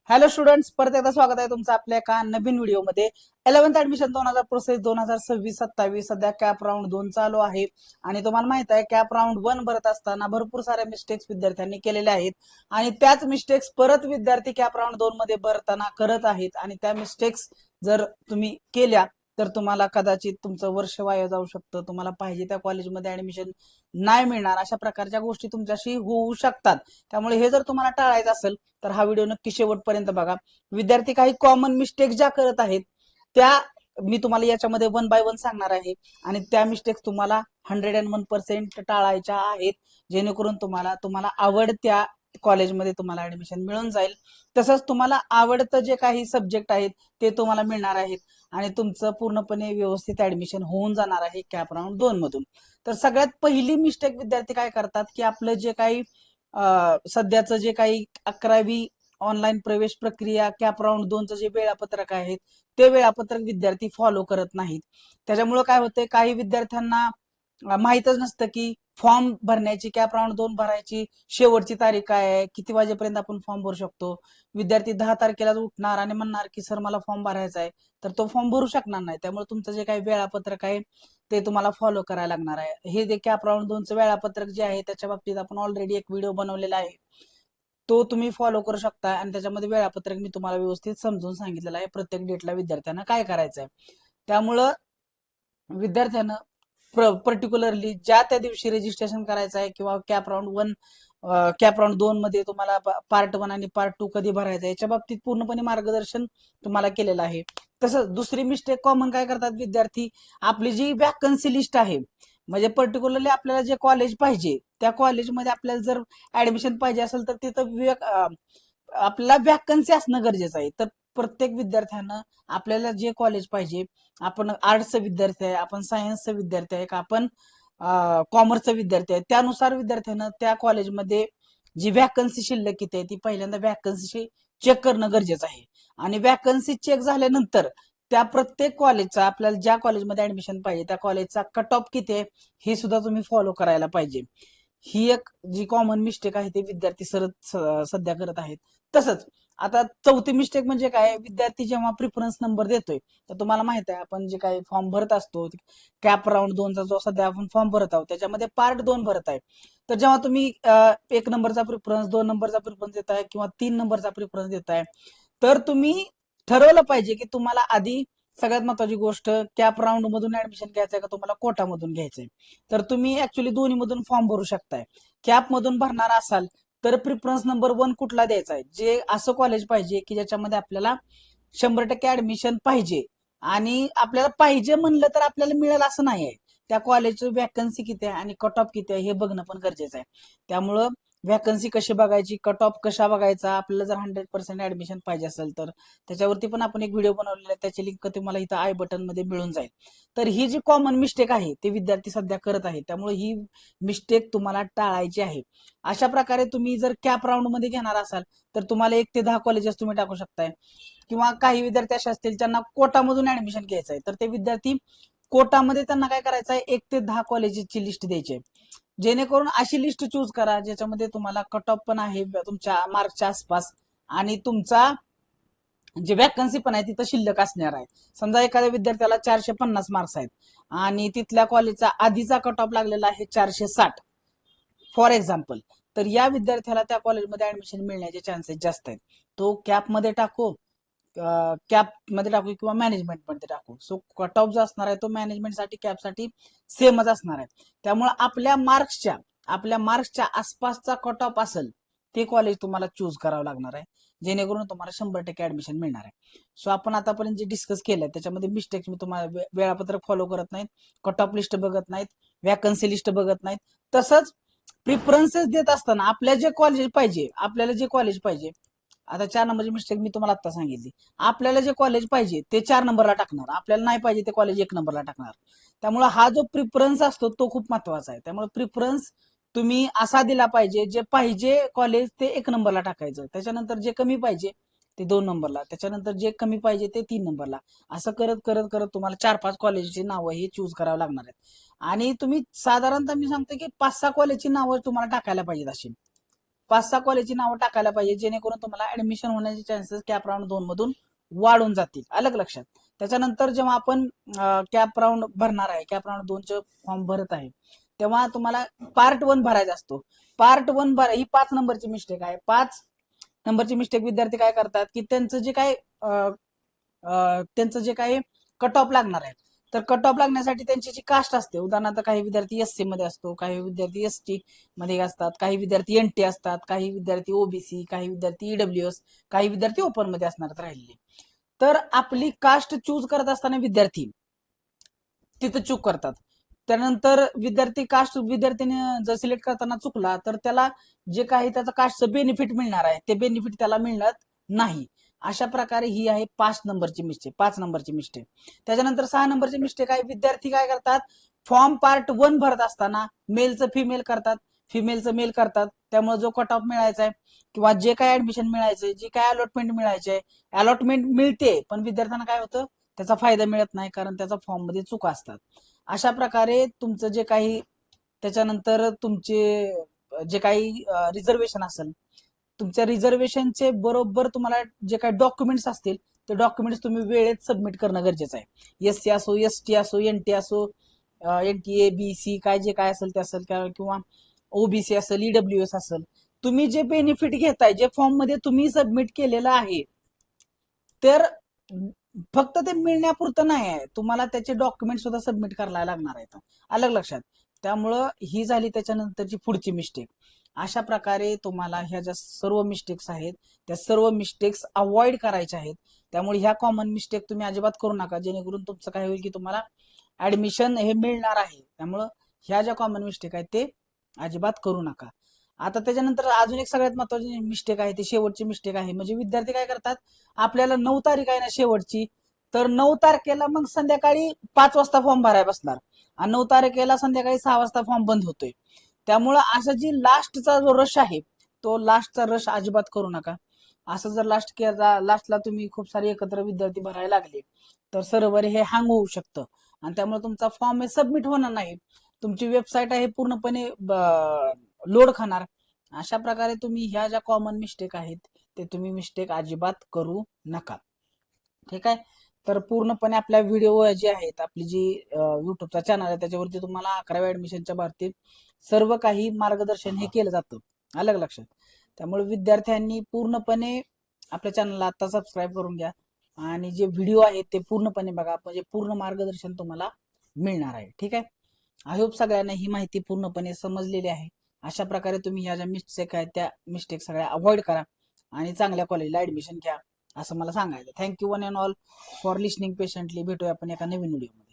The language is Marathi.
हॅलो स्टुडंट्स, परत एकदा स्वागत आहे तुमचं आपल्या एका नवीन व्हिडिओमध्ये. 11th ऍडमिशन 2000 2026-27 सध्या कॅप राऊंड 2 चालू आहे. आणि तुम्हाला माहित आहे कॅप राऊंड 1 भरत असताना भरपूर साऱ्या मिस्टेक्स विद्यार्थ्यांनी केलेल्या आहेत आणि त्याच मिस्टेक्स परत विद्यार्थी कॅप राऊंड 2 मध्ये भरताना करत आहेत. आणि त्या मिस्टेक्स जर तुम्ही केल्या तर तुम्हाला कदाचित तुमचं वर्ष वाया जाऊ शकतं, तुम्हाला पाहिजे त्या कॉलेजमध्ये ऍडमिशन नाही मिळणार, अशा प्रकारच्या गोष्टी तुमच्याशी होऊ शकतात. त्यामुळे हे जर तुम्हाला टाळायचं असेल तर हा व्हिडिओ नक्की शेवटपर्यंत बघा. विद्यार्थी काही कॉमन मिस्टेक ज्या करत आहेत त्या मी तुम्हाला याच्यामध्ये 1 बाय 1 सांगणार आहे आणि त्या मिस्टेक्स तुम्हाला 101% टाळायच्या आहेत, जेणेकरून तुम्हाला आवडत्या कॉलेजमध्ये तुम्हाला ऍडमिशन मिळून जाईल. तसंच तुम्हाला आवडतं जे काही सब्जेक्ट आहेत ते तुम्हाला मिळणार आहेत आणि तुमचं पूर्णपणे व्यवस्थित ऍडमिशन होऊन जाणार आहे कॅप राऊंड 2 मधून. तर सगळ्यात पहिली मिस्टेक विद्यार्थी काय करतात की आपलं जे काही सध्याचं जे काही 11वी ऑनलाईन प्रवेश प्रक्रिया कॅप राऊंड 2चं जे वेळापत्रक आहे ते वेळापत्रक विद्यार्थी फॉलो करत नाहीत. त्याच्यामुळे काय होते, काही विद्यार्थ्यांना माहीतच नसतं की फॉर्म भरण्याची, कॅप राऊंड 2 भरायची शेवटची तारीख काय आहे, किती वाजेपर्यंत आपण फॉर्म भरू शकतो. विद्यार्थी 10 तारखेला उठणार आणि म्हणणार की सर मला फॉर्म भरायचा आहे, तर तो फॉर्म भरू शकणार नाही. त्यामुळे तुमचं जे काही वेळापत्रक आहे ते तुम्हाला फॉलो करायला लागणार आहे. हे जे कॅप राऊंड 2चं वेळापत्रक जे आहे त्याच्या बाबतीत आपण ऑलरेडी एक व्हिडिओ बनवलेला आहे, तो तुम्ही फॉलो करू शकता आणि त्याच्यामध्ये वेळापत्रक मी तुम्हाला व्यवस्थित समजून सांगितलेलं आहे, प्रत्येक डेटला विद्यार्थ्यांना काय करायचं आहे. त्यामुळं विद्यार्थ्यानं पर्टिक्युलरली ज्या त्या दिवशी रजिस्ट्रेशन करायचं आहे किंवा कॅप राऊंड 2 मध्ये तुम्हाला पार्ट 1 आणि पार्ट 2 कधी भरायचं आहे याच्या बाबतीत पूर्णपणे मार्गदर्शन तुम्हाला केलेलं आहे. तसंच दुसरी मिस्टेक कॉमन काय करतात विद्यार्थी, आपली जी वॅकन्सी लिस्ट आहे, म्हणजे पर्टिक्युलरली आपल्याला जे कॉलेज पाहिजे त्या कॉलेजमध्ये आपल्याला जर ऍडमिशन पाहिजे असेल तर तिथं आपल्याला वॅकन्सी असणं गरजेचं आहे. तर प्रत्येक विद्यार्थ्यानं आपल्याला जे कॉलेज पाहिजे, आपण आर्ट्सचा विद्यार्थी आहे, आपण सायन्सचा विद्यार्थी आहे, का आपण कॉमर्सचा विद्यार्थी आहे, त्यानुसार विद्यार्थ्यानं त्या कॉलेजमध्ये जी वॅकन्सी शिल्लक किती आहे ती पहिल्यांदा वॅकन्सी चेक करणं गरजेचं आहे. आणि वॅकन्सी चेक झाल्यानंतर त्या प्रत्येक कॉलेजचा, आपल्याला ज्या कॉलेजमध्ये ऍडमिशन पाहिजे त्या कॉलेजचा कट ऑफ किती आहे हे सुद्धा तुम्ही फॉलो करायला पाहिजे. ही एक जी कॉमन मिस्टेक आहे ते विद्यार्थी सध्या करत आहेत. तसंच आता चौथी मिस्टेक म्हणजे काय, विद्यार्थी जेव्हा प्रिफरन्स नंबर देतोय, तर तुम्हाला माहित आहे आपण जे काही फॉर्म भरत असतो कॅप राऊंड 2चा जो सध्या आपण फॉर्म भरत आहोत त्याच्यामध्ये पार्ट 2 भरत आहे. तर जेव्हा तुम्ही 1 नंबरचा प्रिफरन्स, 2 नंबरचा प्रिफरन्स देताय किंवा 3 नंबरचा प्रिफरन्स देताय, तर तुम्ही ठरवलं पाहिजे की तुम्हाला आधी सगळ्यात महत्वाची गोष्ट कॅप राऊंड मधून ऍडमिशन घ्यायचंय का तुम्हाला कोटामधून घ्यायचंय. तर तुम्ही ऍक्च्युली दोन्ही मधून फॉर्म भरू शकताय. कॅप मधून भरणार असाल तर प्रिफरन्स नंबर 1 कुठला द्यायचा आहे, जे असं कॉलेज पाहिजे की ज्याच्यामध्ये आपल्याला 100% ऍडमिशन पाहिजे. आणि आपल्याला पाहिजे म्हणलं तर आपल्याला मिळेल असं नाही आहे, त्या कॉलेजची वॅकन्सी किती आहे आणि कट ऑफ किती आहे हे बघणं पण गरजेचं आहे. त्यामुळं वॅकन्सी कशी बघायची, कट ऑफ कशा बघायचा, आपल्याला जर 100% ऍडमिशन पाहिजे असेल तर त्याच्यावरती पण आपण एक व्हिडिओ बनवलेला आहे, त्याची लिंक तुम्हाला इथं आय बटन मध्ये मिळून जाईल. तर ही जी कॉमन मिस्टेक आहे ते विद्यार्थी सध्या करत आहेत, त्यामुळे ही मिस्टेक तुम्हाला टाळायची आहे. अशा प्रकारे तुम्ही जर कॅप राऊंड मध्ये घेणार असाल तर तुम्हाला 1 ते 10 कॉलेजेस तुम्ही टाकू शकताय. किंवा काही विद्यार्थी असे असतील त्यांना कोटामधून ऍडमिशन घ्यायचं आहे, तर ते विद्यार्थी कोटामध्ये त्यांना काय करायचं आहे, 1 ते 10 कॉलेजेसची लिस्ट द्यायची आहे. जेणेकरून अशी लिस्ट चूज करा ज्याच्यामध्ये तुम्हाला कट ऑफ पण आहे तुमच्या मार्कच्या आसपास आणि तुमचा जे वॅकन्सी पण आहे तिथं शिल्लक असणार आहे. समजा एखाद्या विद्यार्थ्याला 450 मार्क्स आहेत आणि तिथल्या कॉलेजचा आधीचा कट ऑफ लागलेला आहे 460 फॉर एक्झाम्पल, तर या विद्यार्थ्याला त्या कॉलेजमध्ये ऍडमिशन मिळण्याचे चान्सेस जास्त आहेत. तो कॅप मध्ये टाकू किंवा मॅनेजमेंट मध्ये टाकू, सो कट ऑफ जो असणार आहे तो मॅनेजमेंटसाठी कॅपसाठी सेमच असणार आहे. त्यामुळे आपल्या मार्क्सच्या आसपासचा कट ऑफ असेल ते कॉलेज तुम्हाला चूज करावं लागणार आहे, जेणेकरून तुम्हाला 100% ऍडमिशन मिळणार आहे. सो आपण आतापर्यंत जे डिस्कस केलंय त्याच्यामध्ये मिस्टेक्स मी तुम्हाला वेळापत्रक फॉलो करत नाहीत, कट ऑफ लिस्ट बघत नाहीत, वॅकन्सी लिस्ट बघत नाहीत. तसंच प्रिफरन्सेस देत असताना आपल्याला जे कॉलेज पाहिजे, आता 4 नंबरची मिस्टेक मी तुम्हाला आता सांगितली. आपल्याला जे कॉलेज पाहिजे ते 4 नंबरला टाकणार, आपल्याला नाही पाहिजे ते कॉलेज 1 नंबरला टाकणार. त्यामुळे हा जो प्रिफरन्स असतो तो खूप महत्वाचा आहे. त्यामुळे प्रिफरन्स तुम्ही असा दिला पाहिजे, जे पाहिजे कॉलेज ते 1 नंबरला टाकायचं, त्याच्यानंतर जे कमी पाहिजे ते 2 नंबरला, त्याच्यानंतर जे कमी पाहिजे ते 3 नंबरला. असं करत करत करत तुम्हाला 4-5 कॉलेजची नावं ही चूज करावं लागणार आहेत. आणि तुम्ही साधारणतः मी सांगतो की 5-6 कॉलेजची नावं तुम्हाला टाकायला पाहिजेत अशी. 5-6 कॉलेजची नावं टाकायला पाहिजे, जेणेकरून तुम्हाला ऍडमिशन होण्याचे चान्सेस कॅप राऊंड 2 मधून वाढून जातील. अलग लक्षात. त्याच्यानंतर जेव्हा आपण कॅप राऊंड भरणार आहे, कॅप राऊंड 2 चे फॉर्म भरत आहे, तेव्हा तुम्हाला पार्ट 1 भरायचा असतो. पार्ट 1 ही 5 नंबरची मिस्टेक आहे. 5 नंबरची मिस्टेक विद्यार्थी काय करतात की त्यांचं जे काही कट ऑफ लागणार आहे, तर कट ऑफ लागण्यासाठी त्यांची जी कास्ट असते, उदाहरणार्थ काही विद्यार्थी SC मध्ये असतो, काही विद्यार्थी ST मध्ये असतात, काही विद्यार्थी NT असतात, काही विद्यार्थी OBC, काही विद्यार्थी EWS, काही विद्यार्थी ओपन मध्ये असणार राहिलेले. तर आपली कास्ट चूज करत असताना विद्यार्थी तिथं चूक करतात. त्यानंतर विद्यार्थीने जर सिलेक्ट करताना चुकला तर त्याला जे काही त्याचा कास्टचं बेनिफिट मिळणार आहे ते बेनिफिट त्याला मिळत नाही. अशा प्रकारे ही आहे 5 नंबरची मिस्टेक. त्याच्यानंतर 6 नंबरची मिस्टेक आहे, विद्यार्थी काय करतात, फॉर्म पार्ट 1 भरत असताना मेलचं फिमेल करतात, फिमेलचं मेल करतात. त्यामुळे जो कट ऑफ मिळायचा आहे किंवा जे काय ऍडमिशन मिळायचंय, जे काय अलॉटमेंट मिळायचे, अलॉटमेंट मिळते पण विद्यार्थ्यांना काय होतं, त्याचा फायदा मिळत नाही, कारण त्याचा फॉर्म मध्ये चुका असतात. अशा प्रकारे तुमचं जे काही त्याच्यानंतर तुमचे जे काही रिझर्वेशन असेल, तुमच्या रिझर्वेशनचे बरोबर तुम्हाला जे काही डॉक्युमेंट्स असतील ते डॉक्युमेंट्स तुम्ही वेळेत सबमिट करणं गरजेचं आहे. SC असो, ST असो, NT असो, NTA BC काय जे काय असेल ते असेल, किंवा OBC असेल, EWS असेल, तुम्ही जे बेनिफिट घेताय, जे फॉर्म मध्ये तुम्ही सबमिट केलेलं आहे, तर फक्त ते मिळण्यापुरतं नाही आहे, तुम्हाला त्याचे डॉक्युमेंट सुद्धा सबमिट करायला लागणार आहेत. अलग लक्षात. त्यामुळं ही झाली त्याच्यानंतरची पुढची मिस्टेक. अशा प्रकारे तुम्हाला ह्या ज्या सर्व मिस्टेक्स आहेत त्या सर्व मिस्टेक्स अवॉइड करायच्या आहेत. त्यामुळे ह्या कॉमन मिस्टेक तुम्ही अजिबात करू नका, जेणेकरून तुमचं काय होईल की तुम्हाला ऍडमिशन हे मिळणार आहे. त्यामुळं ह्या ज्या कॉमन मिस्टेक आहेत ते अजिबात करू नका. आता त्याच्यानंतर अजून एक सगळ्यात महत्वाची मिस्टेक आहे, ती शेवटची मिस्टेक आहे. म्हणजे विद्यार्थी काय करतात, आपल्याला 9 तारीख आहे ना शेवटची, तर 9 तारखेला मग संध्याकाळी 5 वाजता फॉर्म भरायला बसणार आणि 9 तारखेला संध्याकाळी 6 वाजता फॉर्म बंद होतोय. त्यामुळं असं जी लास्टचा जो रश आहे तो लास्टचा रश अजिबात करू नका. असं जर लास्टला तुम्ही खूप सारे एकत्र विद्यार्थी भरायला लागले तर सर्व्हर हे हँग होऊ शकतं आणि त्यामुळे तुमचा फॉर्म हे सबमिट होणार नाही, तुमची वेबसाईट आहे पूर्णपणे लोड खाणार. अशा प्रकारे तुम्ही ह्या ज्या कॉमन मिस्टेक आहेत ते तुम्ही मिस्टेक अजिबात करू नका. ठीक आहे. तर पूर्णपणे आपल्या व्हिडिओ जे आहेत, आपली जी युट्यूबचा चॅनल आहे त्याच्यावरती तुम्हाला 11वी ऍडमिशनच्या बाबतीत सर्व काही मार्गदर्शन हे केलं जातं. अलग लक्षात. त्यामुळे विद्यार्थ्यांनी पूर्णपणे आपल्या चॅनलला आता सबस्क्राईब करून घ्या आणि जे व्हिडिओ आहेत ते पूर्णपणे बघा, म्हणजे पूर्ण मार्गदर्शन तुम्हाला मिळणार आहे. ठीक आहे. आय होप सगळ्यांना ही माहिती पूर्णपणे समजलेली आहे. अशा प्रकारे तुम्ही ह्या ज्या मिस्टेक आहेत त्या मिस्टेक सगळ्या अवॉइड करा आणि चांगल्या कॉलेजला ऍडमिशन घ्या, असं मला सांगायचं. Thank you one and all for listening patiently. भेटूया आपण एका नवीन व्हिडिओ.